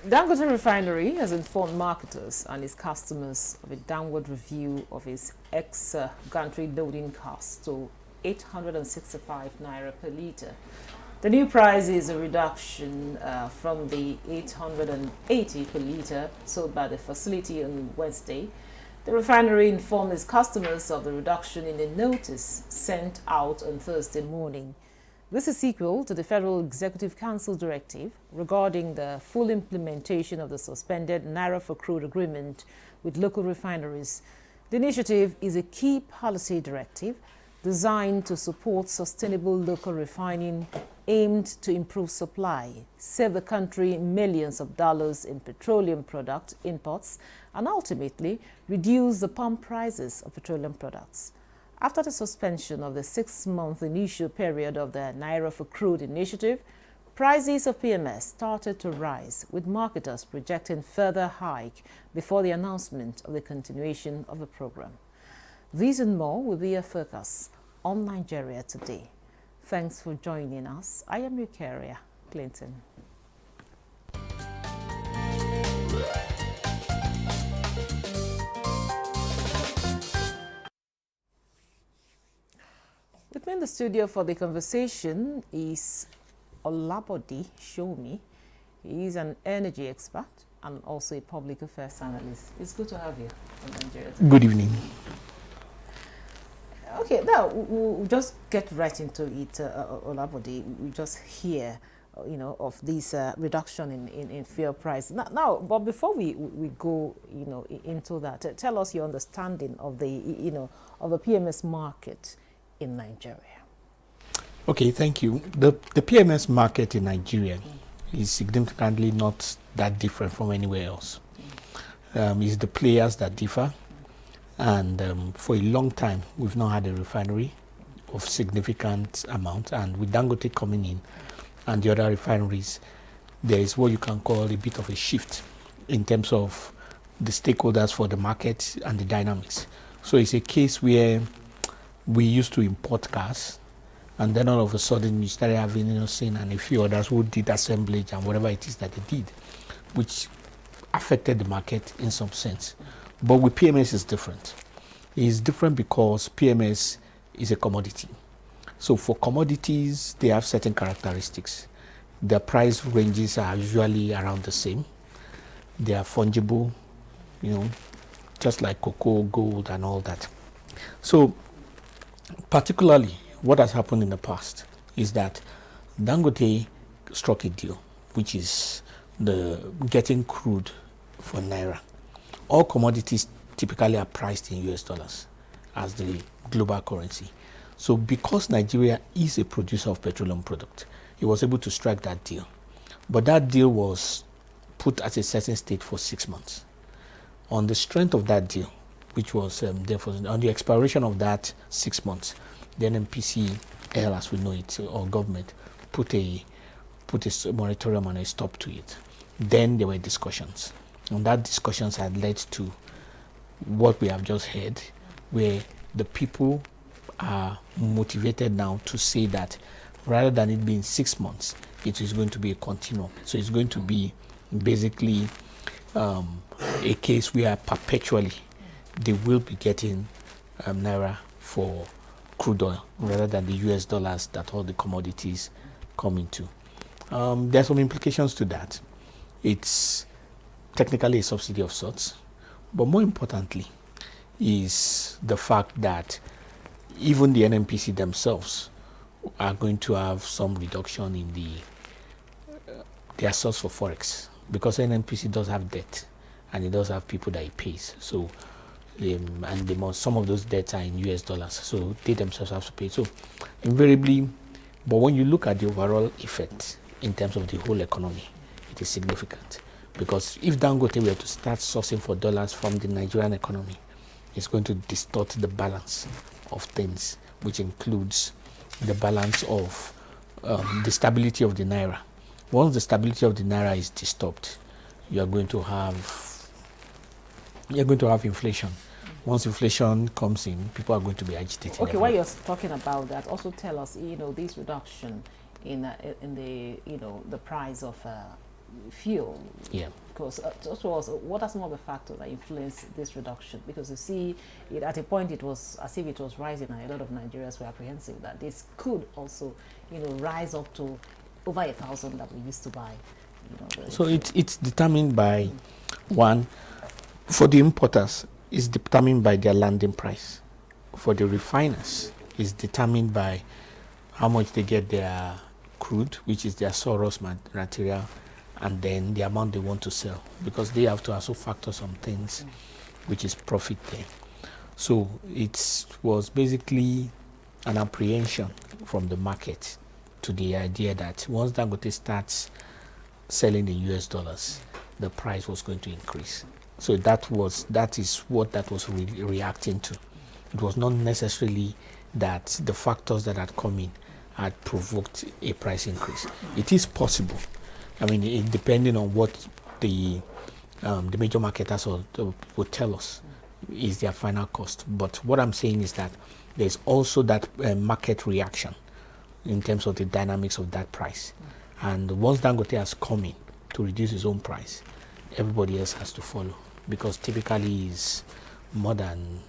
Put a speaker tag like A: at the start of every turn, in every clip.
A: Dangote Refinery has informed marketers and its customers of a downward review of its ex-gantry loading cost to 865 naira per litre. The new price is a reduction from the 880 per litre sold by the facility on Wednesday. The refinery informed its customers of the reduction in a notice sent out on Thursday morning. This is equal to the Federal Executive Council directive regarding the full implementation of the suspended Naira for crude agreement with local refineries. The initiative is a key policy directive designed to support sustainable local refining aimed to improve supply, save the country millions of dollars in petroleum product imports, and ultimately reduce the pump prices of petroleum products. After the suspension of the 6-month initial period of the Naira for Crude initiative, prices of PMS started to rise, with marketers projecting further hike before the announcement of the continuation of the program. These and more will be a focus on Nigeria Today. Thanks for joining us. I am your carrier, Clinton. With me in the studio for the conversation is Olabode Shomi. He is an energy expert and also a public affairs analyst. It's good to have you in Nigeria Today.
B: Good evening.
A: Okay, now we'll just get right into it, Olabode. We just hear, of this reduction in fuel price. Now, but before we go, into that, tell us your understanding of the, of the PMS market in Nigeria.
B: Okay, thank you. The PMS market in Nigeria is significantly not that different from anywhere else. It's the players that differ. And for a long time, we've not had a refinery of significant amount. And with Dangote coming in and the other refineries, there is what you can call a bit of a shift in terms of the stakeholders for the market and the dynamics. So it's a case where we used to import cars, and then all of a sudden you started having Sin and a few others who did assemblage and whatever it is that they did, which affected the market in some sense. But with PMS, it's different. It's different because PMS is a commodity. So for commodities, they have certain characteristics. Their price ranges are usually around the same. They are fungible, just like cocoa, gold, and all that. So particularly, what has happened in the past is that Dangote struck a deal, which is the getting crude for Naira. All commodities typically are priced in US dollars as the global currency. So because Nigeria is a producer of petroleum product, he was able to strike that deal. But that deal was put at a certain state for 6 months. On the strength of that deal, which was therefore on the expiration of that 6 months, the NNPCL, as we know it, or government, put a moratorium and a stop to it. Then there were discussions, and that discussions had led to what we have just heard, where the people are motivated now to say that rather than it being 6 months, it is going to be a continuum. So it's going to be basically a case where perpetually they will be getting Naira for crude oil rather than the US dollars that all the commodities come into. There's some implications to that. It's technically a subsidy of sorts, but more importantly is the fact that even the NNPC themselves are going to have some reduction in their source for forex, because NNPC does have debt and it does have people that it pays. So some of those debts are in US dollars, so they themselves have to pay. So invariably, but when you look at the overall effect in terms of the whole economy, it is significant. Because if Dangote were to start sourcing for dollars from the Nigerian economy, it's going to distort the balance of things, which includes the balance of the stability of the Naira. Once the stability of the Naira is disturbed, you are going to have inflation. Once inflation comes in, people are going to be agitated.
A: Okay, while you're talking about that, also tell us, this reduction in the the price of fuel.
B: Yeah.
A: Because what are some of the factors that influence this reduction? Because you see, at a point it was as if it was rising, and a lot of Nigerians were apprehensive that this could also, rise up to over 1,000 that we used to buy.
B: So it's determined by one, for the importers, it's determined by their landing price. For the refiners, it's determined by how much they get their crude, which is their source material, and then the amount they want to sell, because they have to also factor some things, which is profit there. So it was basically an apprehension from the market to the idea that once Dangote starts selling in US dollars, the price was going to increase. So that is what that was really reacting to. It was not necessarily that the factors that had come in had provoked a price increase. It is possible. I mean, depending on what the major marketers would tell us is their final cost. But what I'm saying is that there's also that market reaction in terms of the dynamics of that price. And once Dangote has come in to reduce his own price, everybody else has to follow, because typically is more than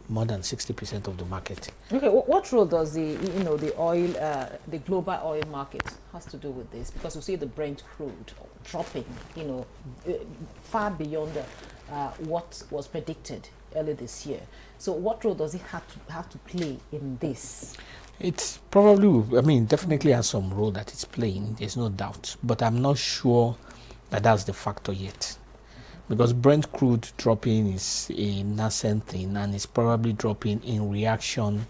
B: 60% of the market.
A: Okay, what role does the oil, the global oil market has to do with this? Because you see the Brent crude dropping, far beyond what was predicted earlier this year. So what role does it have to play in this?
B: It's probably, I mean, definitely has some role that it's playing. There's no doubt, but I'm not sure that that's the factor yet. Because Brent crude dropping is a nascent thing, and it's probably dropping in reaction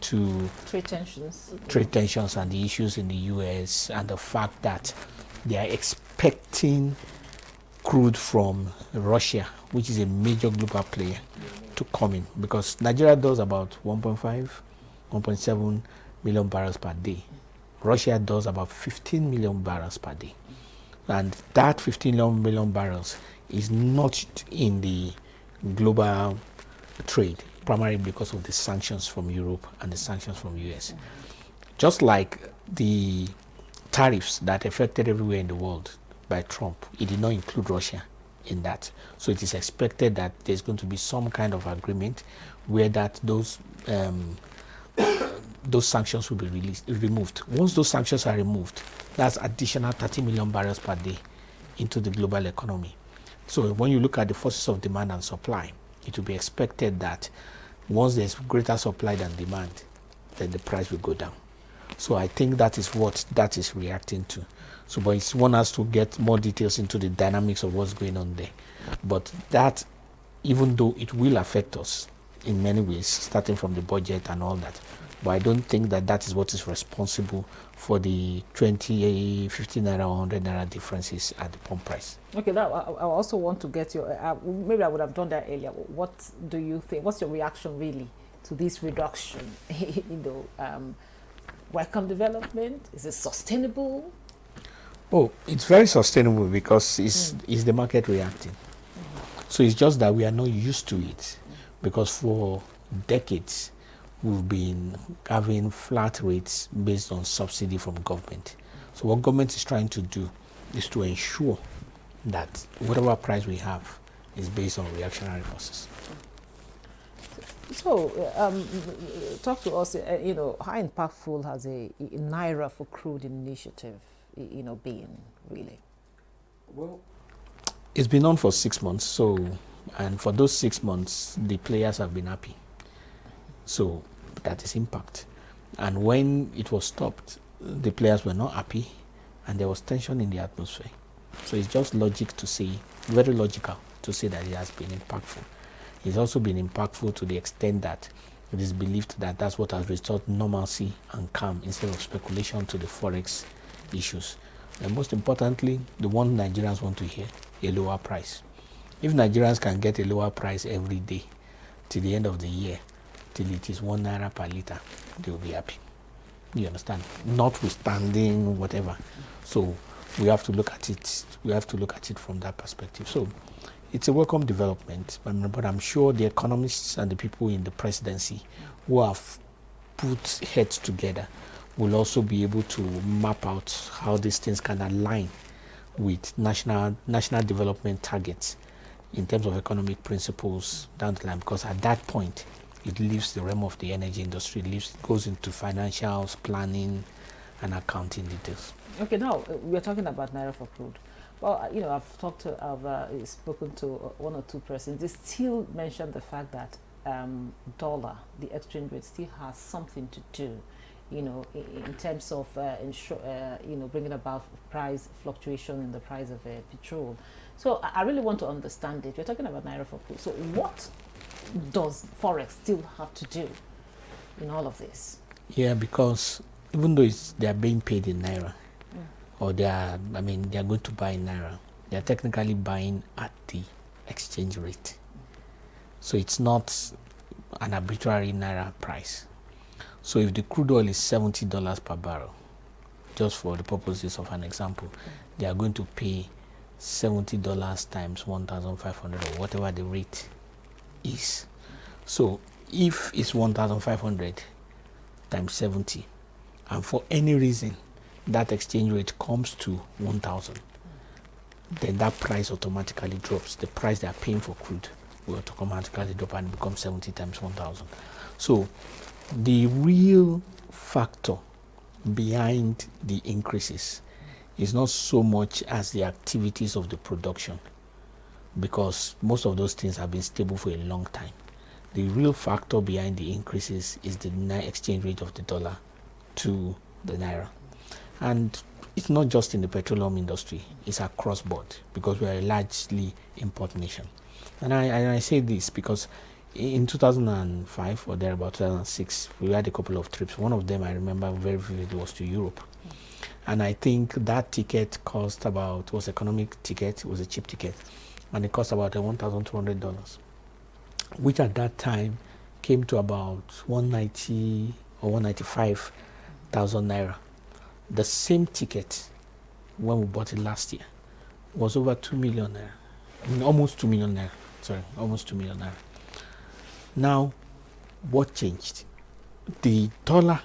B: to
A: trade tensions
B: and the issues in the US, and the fact that they are expecting crude from Russia, which is a major global player, to come in, because Nigeria does about 1.7 million barrels per day. Russia does about 15 million barrels per day. And that 15 million barrels is not in the global trade, primarily because of the sanctions from Europe and the sanctions from US. Just like the tariffs that affected everywhere in the world by Trump, it did not include Russia in that. So it is expected that there's going to be some kind of agreement where that those sanctions will be removed. Once those sanctions are removed, that's additional 30 million barrels per day into the global economy. So when you look at the forces of demand and supply, it will be expected that once there's greater supply than demand, then the price will go down. So I think that is what that is reacting to. So, but one has to get more details into the dynamics of what's going on there. But that, even though it will affect us in many ways, starting from the budget and all that, but I don't think that that is what is responsible for the 20, 15 naira or 100 naira differences at the pump price.
A: Okay, now I also want to get your, maybe I would have done that earlier. What do you think? What's your reaction really to this reduction? Welcome development? Is it sustainable?
B: Oh, it's very sustainable, because it's the market reacting. So it's just that we are not used to it, because for decades we've been having flat rates based on subsidy from government. So what government is trying to do is to ensure that whatever price we have is based on reactionary forces.
A: So, talk to us, how impactful has a Naira for Crude initiative, been, really?
B: Well, it's been on for 6 months, and for those 6 months, the players have been happy. So that is impact. And when it was stopped, the players were not happy, and there was tension in the atmosphere. So it's just logic to say, very logical to say that it has been impactful. It's also been impactful to the extent that it is believed that that's what has restored normalcy and calm instead of speculation to the forex issues. And most importantly, the one Nigerians want to hear, a lower price. If Nigerians can get a lower price every day till the end of the year, till it is 1 naira per liter, they will be happy. You understand? Notwithstanding whatever. So we have to look at it. We have to look at it from that perspective. So it's a welcome development, but I'm sure the economists and the people in the presidency who have put heads together will also be able to map out how these things can align with national development targets in terms of economic principles down the line, because at that point it leaves the realm of the energy industry, goes into financials, planning, and accounting details.
A: Okay, now we're talking about Naira for crude. Well, I've spoken to one or two persons. They still mention the fact that dollar, the exchange rate, still has something to do, in terms of bringing about price fluctuation in the price of petrol. So I really want to understand it. We're talking about Naira for crude. So what does Forex still have to do in all of this?
B: Yeah, because even though they are being paid in Naira, or they are going to buy in Naira, they are technically buying at the exchange rate. So it's not an arbitrary Naira price. So if the crude oil is $70 per barrel, just for the purposes of an example, they are going to pay $70 times 1,500 or whatever the rate is. So if it's 1,500 times 70, and for any reason that exchange rate comes to 1,000, then that price automatically drops. The price they are paying for crude will automatically drop and become 70 times 1,000. So the real factor behind the increases is not so much as the activities of the production, because most of those things have been stable for a long time. The real factor behind the increases is the exchange rate of the dollar to the Naira. And it's not just in the petroleum industry, it's across board, because we are a largely import nation. And I say this because in 2005 or thereabout 2006, we had a couple of trips. One of them I remember very vividly was to Europe. And I think that ticket cost about, was economic ticket, it was a cheap ticket, and it cost about $1,200, which at that time came to about 190 or 195,000 Naira. The same ticket, when we bought it last year, was over 2 million Naira. Almost 2 million Naira. Sorry, almost 2 million Naira. Now, what changed? The dollar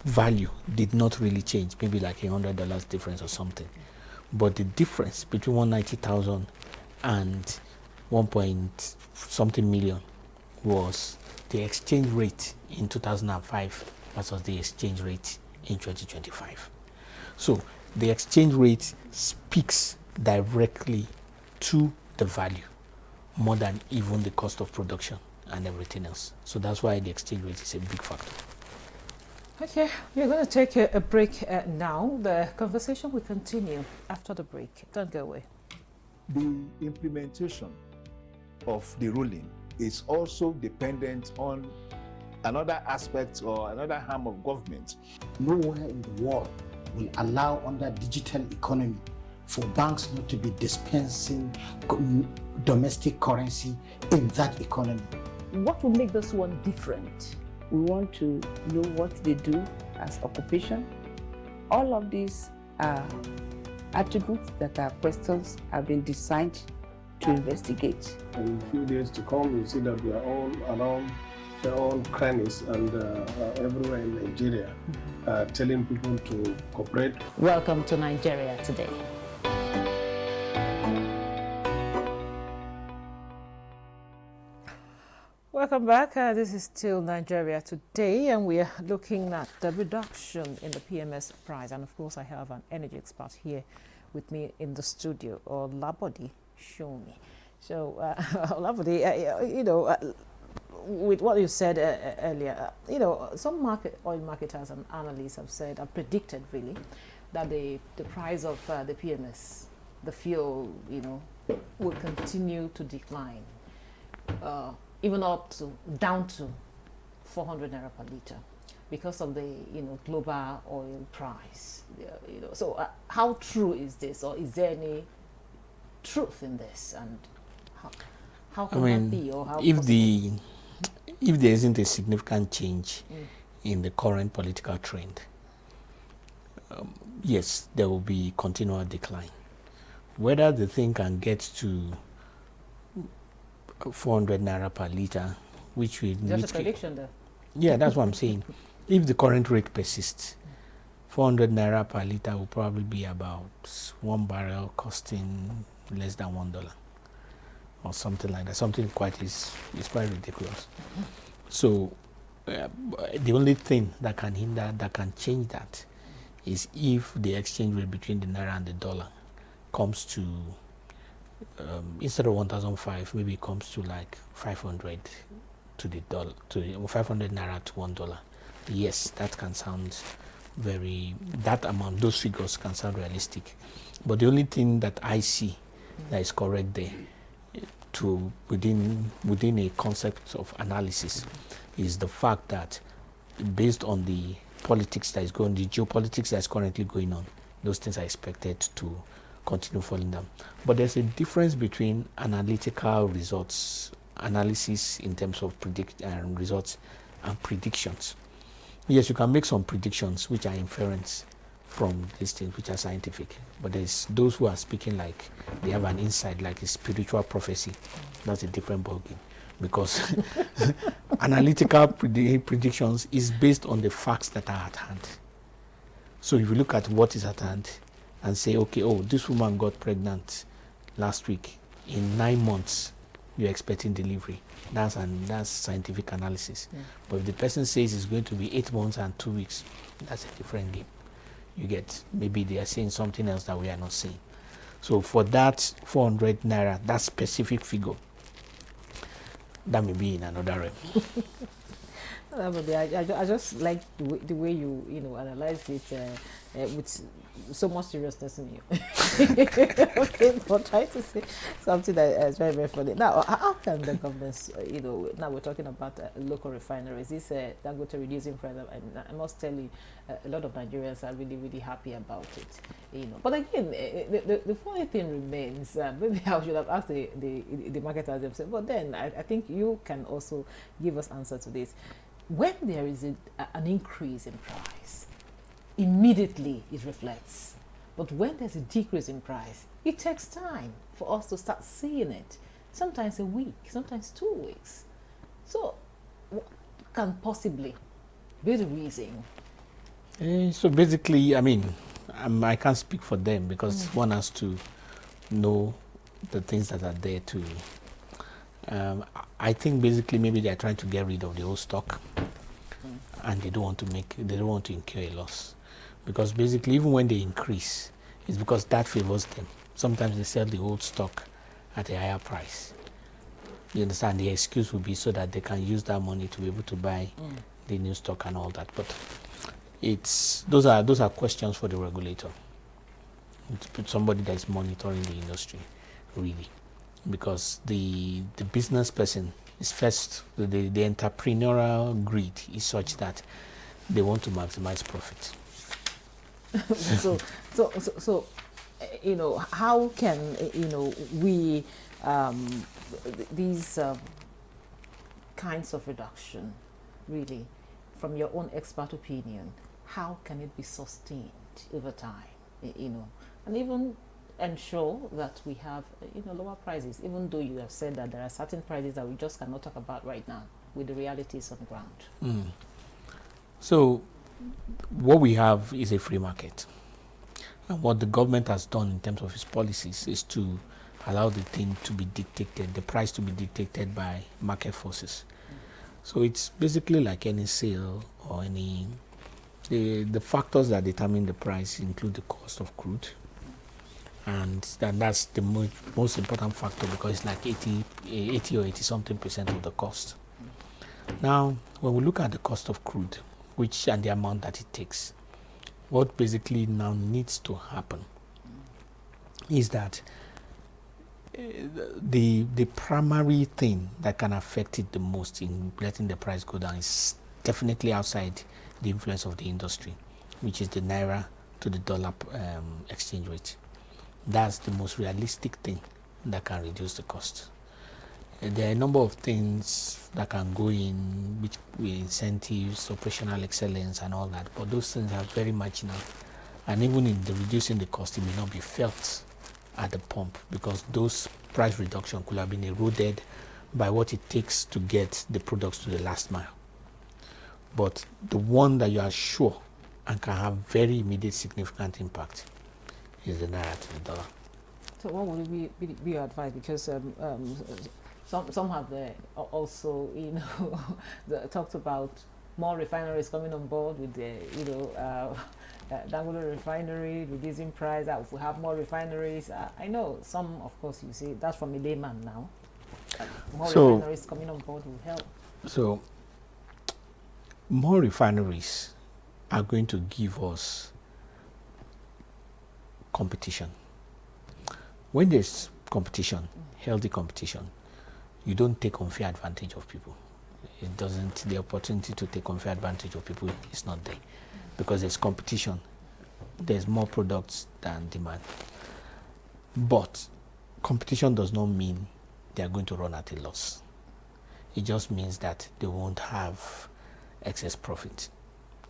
B: value did not really change, maybe like $100 difference or something. But the difference between 190,000 and 1 point something million was the exchange rate in 2005 versus the exchange rate in 2025. So the exchange rate speaks directly to the value more than even the cost of production and everything else. So that's why the exchange rate is a big factor.
A: Okay, we're going to take a break now. The conversation will continue after the break. Don't go away.
C: The implementation of the ruling is also dependent on another aspect or another arm of government.
D: Nowhere in the world will allow, under digital economy, for banks not to be dispensing domestic currency in that economy.
E: What will make this one different? We want to know what they do as occupation. All of these are attributes that our questions have been designed to investigate.
F: In a few days to come, you see that we are all around their own crannies and everywhere in Nigeria, telling people to cooperate.
E: Welcome to Nigeria Today.
A: Welcome back. This is still Nigeria Today, and we are looking at the reduction in the PMS price. And of course, I have an energy expert here with me in the studio, Olabode Shomi. So, Olabode, with what you said earlier, some oil marketers and analysts have predicted really that the price of the PMS, the fuel, will continue to decline. Even down to 400 naira per liter, because of the global oil price. So how true is this, or is there any truth in this, and how can that be, or how
B: if there isn't a significant change in the current political trend, yes, there will be continual decline. Whether the thing can get to 400 naira per liter, which we
A: just a prediction there.
B: Yeah, that's what I'm saying. If the current rate persists 400 naira per liter will probably be about 1 barrel costing less than $1 or something like that. Something is quite ridiculous. So the only thing that can hinder, that can change that, is if the exchange rate between the naira and the dollar comes to instead of 1,005, maybe it comes to like 500 to the dollar, to 500 naira to $1. Yes, that can sound that amount, those figures can sound realistic. But the only thing that I see that is correct there, to within a concept of analysis, is the fact that based on the politics that is going, the geopolitics that is currently going on, those things are expected to continue falling down. But there's a difference between analytical results, analysis in terms of results, and predictions. Yes, you can make some predictions which are inference from these things which are scientific, but there's those who are speaking like they have an insight, like a spiritual prophecy. That's a different ballgame, because analytical predictions is based on the facts that are at hand. So if you look at what is at hand and say, okay, oh, this woman got pregnant last week, in 9 months you're expecting delivery, that's scientific analysis. But if the person says it's going to be 8 months and 2 weeks, that's a different game. You get, maybe they are saying something else that we are not seeing. So for that 400 naira, that specific figure, that may be in another realm.
A: I just like the way you analyze it with so much seriousness in you. Okay, but try to say something that is very, very funny. Now, how can the governments, now we're talking about local refineries, this Dangote reducing price, and I must tell you, a lot of Nigerians are really, really happy about it. But again, the funny thing remains. Maybe I should have asked the marketers themselves. But then I think you can also give us answer to this. When there is an increase in price, immediately it reflects. But when there's a decrease in price, it takes time for us to start seeing it. Sometimes a week, sometimes 2 weeks. So what can possibly be the reason?
B: So basically, I mean, I can't speak for them, because one has to know the things that are there to. I think basically maybe they are trying to get rid of the old stock, and they don't want to incur a loss, because basically even when they increase, it's because that favors them. Sometimes they sell the old stock at a higher price. You understand? The excuse will be so that they can use that money to be able to buy the new stock and all that. But those are questions for the regulator, somebody that is monitoring the industry, really. Because the business person is first, the entrepreneurial greed is such that they want to maximize profit.
A: So how can we these kinds of reduction, really, from your own expert opinion, how can it be sustained over time, and even ensure that we have lower prices, even though you have said that there are certain prices that we just cannot talk about right now with the realities on the ground?
B: So what we have is a free market, and what the government has done in terms of its policies is to allow the thing to be dictated, the price to be dictated by market forces. So it's basically like any sale or any the factors that determine the price include the cost of crude, and that's the most important factor, because it's like 80 or 80 something percent of the cost. Now, when we look at the cost of crude, and the amount that it takes, what basically now needs to happen is that the primary thing that can affect it the most in letting the price go down is definitely outside the influence of the industry, which is the naira to the dollar exchange rate. That's the most realistic thing that can reduce the cost. There are a number of things that can go in, which incentives, operational excellence and all that, but those things are very marginal. And even in the reducing the cost, it may not be felt at the pump, because those price reduction could have been eroded by what it takes to get the products to the last mile. But the one that you are sure and can have very immediate significant impact is the naira to the dollar.
A: So what would be your advice? Because some have also, talked about more refineries coming on board with the, Dangote refinery, reducing price. If we have more refineries, I know some, of course, you see, that's from a layman now. More refineries coming on board will help.
B: So, more refineries are going to give us competition. When there's competition, healthy competition, you don't take unfair advantage of people. It doesn't, the opportunity to take unfair advantage of people is not there. Because there's competition, there's more products than demand. But competition does not mean they are going to run at a loss. It just means that they won't have excess profit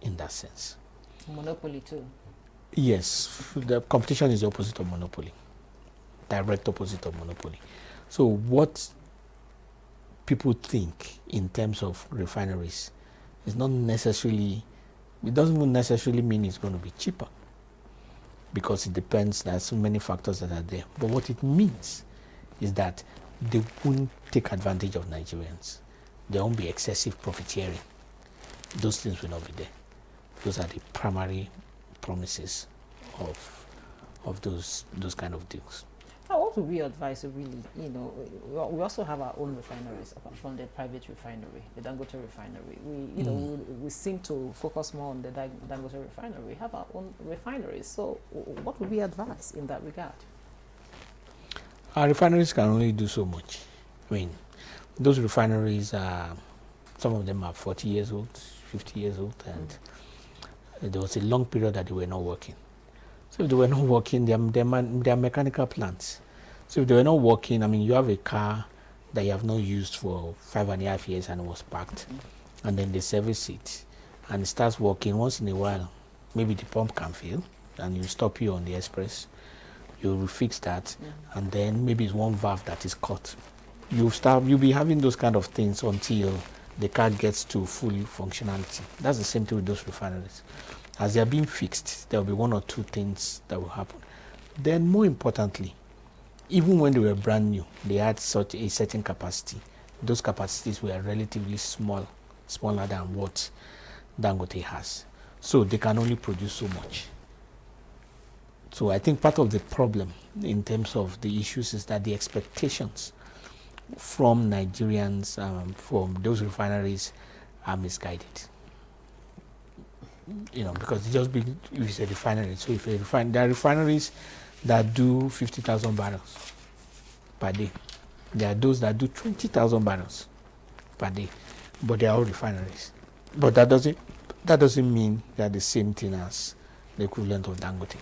B: in that sense.
A: Monopoly too.
B: Yes, the competition is the opposite of monopoly. Direct opposite of monopoly. So what people think in terms of refineries is not necessarily, it doesn't even necessarily mean it's going to be cheaper, because it depends, there are so many factors that are there. But what it means is that they won't take advantage of Nigerians. There won't be excessive profiteering. Those things will not be there. Those are the primary promises of those kind of deals.
A: What would we advise really? We also have our own refineries apart from the private refinery, the Dangote refinery. We seem to focus more on the Dangote refinery. We have our own refineries. So what would we advise in that regard?
B: Our refineries can only do so much. I mean, those refineries are, some of them are 40 years old, 50 years old, and there was a long period that they were not working. So if they were not working, they are mechanical plants. So if they were not working, I mean, you have a car that you have not used for 5.5 years and it was parked, and then they service it, and it starts working once in a while. Maybe the pump can fail, and you stop you on the express. You'll fix that, and then maybe it's one valve that is cut. You'll be having those kind of things until the car gets to full functionality. That's the same thing with those refineries. As they are being fixed, there will be one or two things that will happen. Then, more importantly, even when they were brand new, they had such a certain capacity. Those capacities were relatively smaller than what Dangote has. So they can only produce so much. So I think part of the problem in terms of the issues is that the expectations from Nigerians, from those refineries, are misguided. Because it's just big, if it's a refinery. So if there are refineries that do 50,000 barrels per day. There are those that do 20,000 barrels per day, but they are all refineries. But that doesn't mean they are the same thing as the equivalent of Dangote.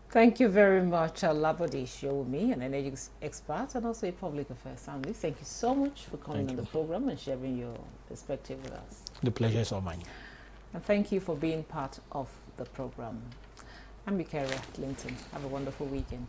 A: Thank you very much, Labode Showomi, an energy expert and also a public affairs analyst. Thank you so much for coming on the program and sharing your perspective with us.
B: The pleasure is all mine.
A: And thank you for being part of the program. I'm Victoria Clinton. Have a wonderful weekend.